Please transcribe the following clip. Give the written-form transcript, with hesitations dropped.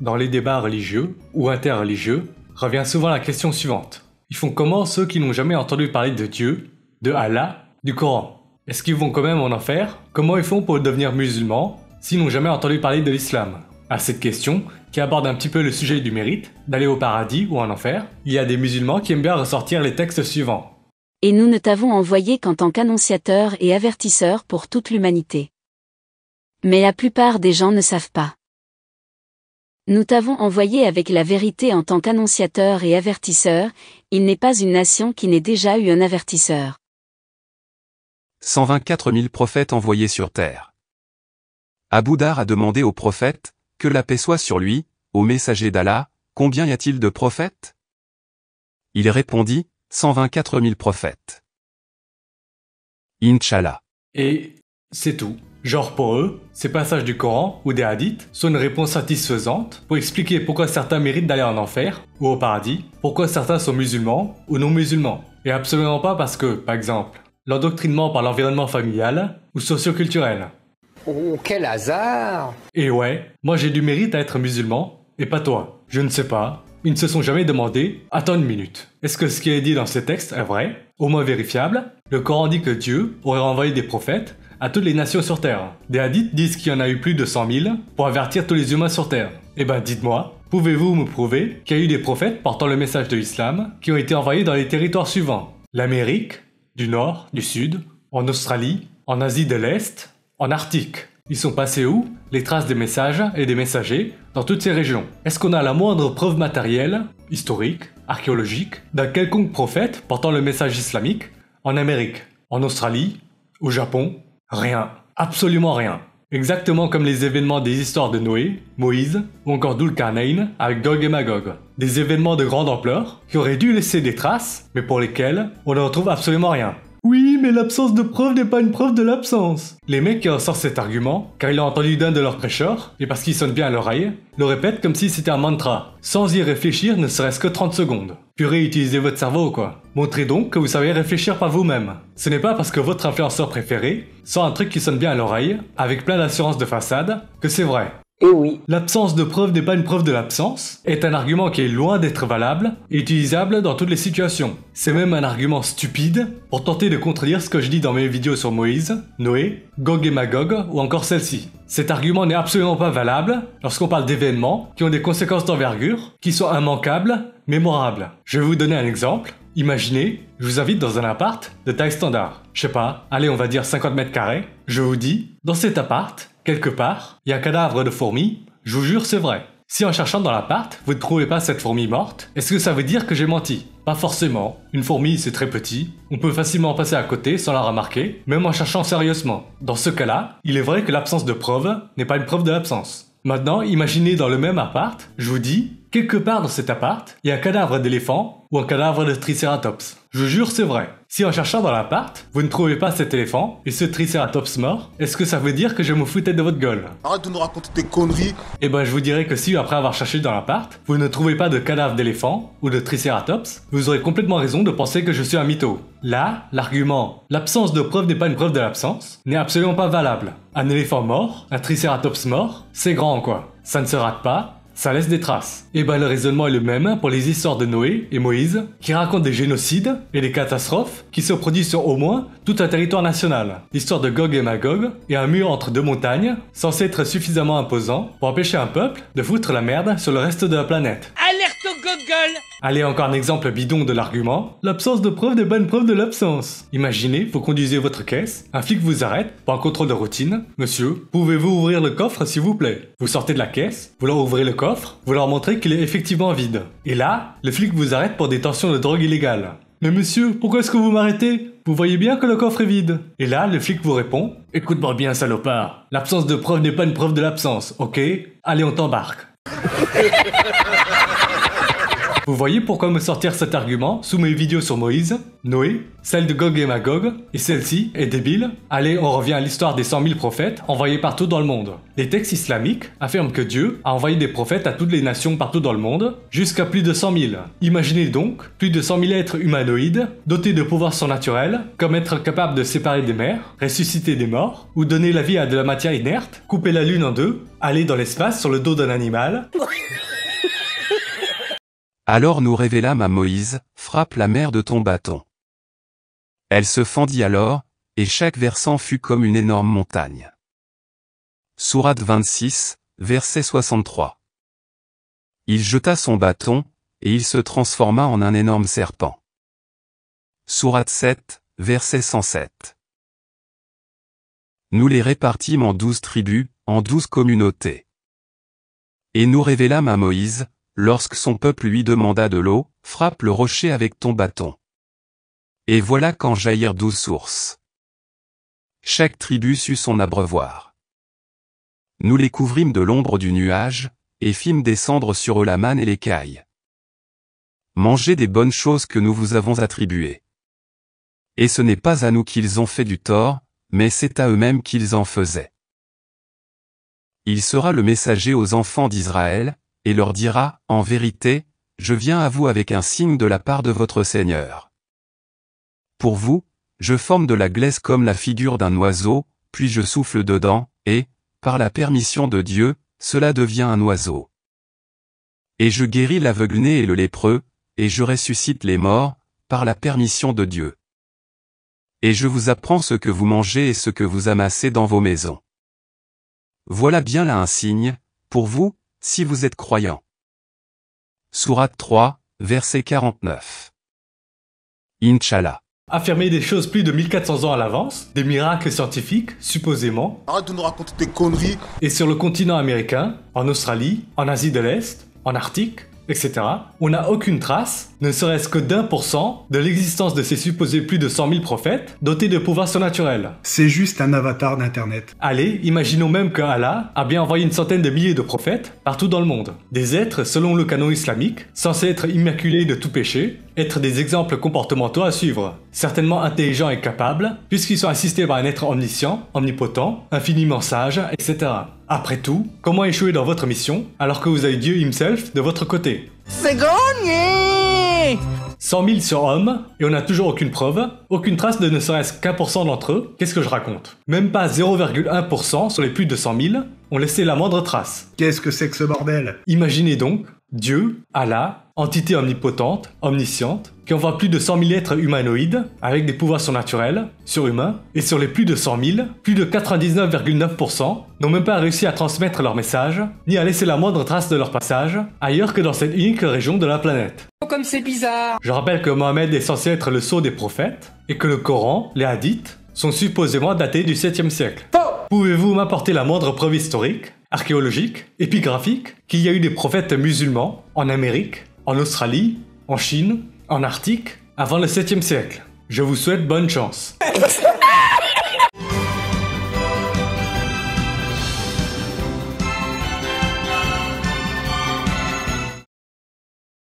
dans les débats religieux ou interreligieux, revient souvent la question suivante. Ils font comment ceux qui n'ont jamais entendu parler de Dieu, de Allah, du Coran? Est-ce qu'ils vont quand même en enfer? Comment ils font pour devenir musulmans s'ils n'ont jamais entendu parler de l'islam? À cette question, qui aborde un petit peu le sujet du mérite, d'aller au paradis ou en enfer, il y a des musulmans qui aiment bien ressortir les textes suivants. Et nous ne t'avons envoyé qu'en tant qu'annonciateur et avertisseur pour toute l'humanité. Mais la plupart des gens ne savent pas. Nous t'avons envoyé avec la vérité en tant qu'annonciateur et avertisseur, il n'est pas une nation qui n'ait déjà eu un avertisseur. 124 000 prophètes envoyés sur terre. Abu Dhar a demandé au prophète, que la paix soit sur lui, au messager d'Allah, combien y a-t-il de prophètes? Il répondit, 124 000 prophètes. Inch'Allah. Et c'est tout. Genre pour eux, ces passages du Coran ou des hadiths sont une réponse satisfaisante pour expliquer pourquoi certains méritent d'aller en enfer ou au paradis, pourquoi certains sont musulmans ou non musulmans. Et absolument pas parce que, par exemple, l'endoctrinement par l'environnement familial ou socioculturel. Oh, quel hasard! Et ouais, moi j'ai du mérite à être musulman, et pas toi. Je ne sais pas, ils ne se sont jamais demandé, attends une minute, est-ce que ce qui est dit dans ces textes est vrai? Au moins vérifiable? Le Coran dit que Dieu aurait envoyé des prophètes à toutes les nations sur Terre. Des hadiths disent qu'il y en a eu plus de 100 000 pour avertir tous les humains sur Terre. Eh ben dites-moi, pouvez-vous me prouver qu'il y a eu des prophètes portant le message de l'islam qui ont été envoyés dans les territoires suivants? L'Amérique, du Nord, du Sud, en Australie, en Asie de l'Est, en Arctique. Ils sont passés où? Les traces des messages et des messagers dans toutes ces régions. Est-ce qu'on a la moindre preuve matérielle, historique, archéologique, d'un quelconque prophète portant le message islamique en Amérique, en Australie, au Japon? Rien. Absolument rien. Exactement comme les événements des histoires de Noé, Moïse ou encore Dhul-Qarnayn avec Gog et Magog. Des événements de grande ampleur qui auraient dû laisser des traces, mais pour lesquels on ne retrouve absolument rien. Oui, mais l'absence de preuve n'est pas une preuve de l'absence. Les mecs qui ressortent cet argument, car ils l'ont entendu d'un de leurs prêcheurs, et parce qu'il sonne bien à l'oreille, le répètent comme si c'était un mantra, sans y réfléchir ne serait-ce que 30 secondes. Purée, utilisez votre cerveau quoi. Montrez donc que vous savez réfléchir par vous-même. Ce n'est pas parce que votre influenceur préféré sort un truc qui sonne bien à l'oreille, avec plein d'assurance de façade, que c'est vrai. Eh oui. L'absence de preuve n'est pas une preuve de l'absence est un argument qui est loin d'être valable et utilisable dans toutes les situations. C'est même un argument stupide pour tenter de contredire ce que je dis dans mes vidéos sur Moïse, Noé, Gog et Magog ou encore celle-ci. Cet argument n'est absolument pas valable lorsqu'on parle d'événements qui ont des conséquences d'envergure, qui sont immanquables, mémorables. Je vais vous donner un exemple. Imaginez, je vous invite dans un appart de taille standard. Je sais pas, allez on va dire 50 mètres carrés. Je vous dis, dans cet appart, quelque part, il y a un cadavre de fourmi, je vous jure c'est vrai. Si en cherchant dans l'appart, vous ne trouvez pas cette fourmi morte, est-ce que ça veut dire que j'ai menti? Pas forcément. Une fourmi c'est très petit, on peut facilement passer à côté sans la remarquer, même en cherchant sérieusement. Dans ce cas-là, il est vrai que l'absence de preuve n'est pas une preuve de l'absence. Maintenant, imaginez dans le même appart, je vous dis, quelque part dans cet appart, il y a un cadavre d'éléphant ou un cadavre de tricératops. Je vous jure, c'est vrai. Si en cherchant dans l'appart, vous ne trouvez pas cet éléphant et ce tricératops mort, est-ce que ça veut dire que je me foutais de votre gueule? Arrête de nous raconter tes conneries. Eh ben, je vous dirais que si, après avoir cherché dans l'appart, vous ne trouvez pas de cadavre d'éléphant ou de tricératops, vous aurez complètement raison de penser que je suis un mytho. Là, l'argument « l'absence de preuve n'est pas une preuve de l'absence » n'est absolument pas valable. Un éléphant mort, un tricératops mort, c'est grand quoi. Ça ne se rate pas, ça laisse des traces. Et ben le raisonnement est le même pour les histoires de Noé et Moïse, qui racontent des génocides et des catastrophes qui se produisent sur au moins tout un territoire national. L'histoire de Gog et Magog est un mur entre deux montagnes, censé être suffisamment imposant pour empêcher un peuple de foutre la merde sur le reste de la planète. Alerte au Google! Allez, encore un exemple bidon de l'argument. L'absence de preuve n'est pas une preuve de l'absence. Imaginez, vous conduisez votre caisse, un flic vous arrête pour un contrôle de routine. Monsieur, pouvez-vous ouvrir le coffre s'il vous plaît? Vous sortez de la caisse, vous leur ouvrez le coffre, vous leur montrez qu'il est effectivement vide. Et là, le flic vous arrête pour détention de drogue illégale. Mais monsieur, pourquoi est-ce que vous m'arrêtez? Vous voyez bien que le coffre est vide. Et là, le flic vous répond, écoute-moi bien salopard, l'absence de preuve n'est pas une preuve de l'absence, ok? Allez, on t'embarque. Vous voyez pourquoi me sortir cet argument sous mes vidéos sur Moïse, Noé, celle de Gog et Magog, et celle-ci est débile? Allez, on revient à l'histoire des 100 000 prophètes envoyés partout dans le monde. Les textes islamiques affirment que Dieu a envoyé des prophètes à toutes les nations partout dans le monde, jusqu'à plus de 100 000. Imaginez donc plus de 100 000 êtres humanoïdes, dotés de pouvoirs surnaturels, comme être capable de séparer des mers, ressusciter des morts, ou donner la vie à de la matière inerte, couper la lune en deux, aller dans l'espace sur le dos d'un animal. Alors nous révélâmes à Moïse, frappe la mer de ton bâton. Elle se fendit alors, et chaque versant fut comme une énorme montagne. Sourate 26, verset 63. Il jeta son bâton, et il se transforma en un énorme serpent. Sourate 7, verset 107. Nous les répartîmes en 12 tribus, en 12 communautés. Et nous révélâmes à Moïse, lorsque son peuple lui demanda de l'eau, frappe le rocher avec ton bâton. Et voilà qu'en jaillirent 12 sources. Chaque tribu sut son abreuvoir. Nous les couvrîmes de l'ombre du nuage, et fîmes descendre sur eux la manne et l'écaille. Mangez des bonnes choses que nous vous avons attribuées. Et ce n'est pas à nous qu'ils ont fait du tort, mais c'est à eux-mêmes qu'ils en faisaient. Il sera le messager aux enfants d'Israël, et leur dira, en vérité, je viens à vous avec un signe de la part de votre Seigneur. Pour vous, je forme de la glaise comme la figure d'un oiseau, puis je souffle dedans, et, par la permission de Dieu, cela devient un oiseau. Et je guéris l'aveugle-né et le lépreux, et je ressuscite les morts, par la permission de Dieu. Et je vous apprends ce que vous mangez et ce que vous amassez dans vos maisons. Voilà bien là un signe, pour vous, si vous êtes croyants. Sourate 3, verset 49. Inch'Allah. Affirmer des choses plus de 1400 ans à l'avance, des miracles scientifiques, supposément, Arrête de nous raconter tes conneries. et sur le continent américain, en Australie, en Asie de l'Est, en Arctique, etc., on n'a aucune trace, ne serait-ce que d'1% de l'existence de ces supposés plus de 100 000 prophètes dotés de pouvoirs surnaturels. C'est juste un avatar d'Internet. Allez, imaginons même que Allah a bien envoyé une centaine de milliers de prophètes partout dans le monde. Des êtres, selon le canon islamique, censés être immaculés de tout péché, être des exemples comportementaux à suivre. Certainement intelligents et capables, puisqu'ils sont assistés par un être omniscient, omnipotent, infiniment sage, etc. Après tout, comment échouer dans votre mission alors que vous avez Dieu himself de votre côté? C'est gagné! 100 000 sur homme, et on n'a toujours aucune preuve, aucune trace de ne serait-ce qu'1% d'entre eux, qu'est-ce que je raconte? Même pas 0,1% sur les plus de 100 000 ont laissé la moindre trace. Qu'est-ce que c'est que ce bordel? Imaginez donc, Dieu, Allah, entité omnipotente, omnisciente, qui envoie plus de 100 000 êtres humanoïdes, avec des pouvoirs surnaturels, surhumains, et sur les plus de 100 000, plus de 99,9% n'ont même pas réussi à transmettre leur message, ni à laisser la moindre trace de leur passage, ailleurs que dans cette unique région de la planète. Comme c'est bizarre! Je rappelle que Mohammed est censé être le sceau des prophètes, et que le Coran, les hadiths, sont supposément datés du 7e siècle. Pouvez-vous m'apporter la moindre preuve historique, archéologique, épigraphique, qu'il y a eu des prophètes musulmans en Amérique, en Australie, en Chine, en Arctique, avant le 7e siècle? Je vous souhaite bonne chance.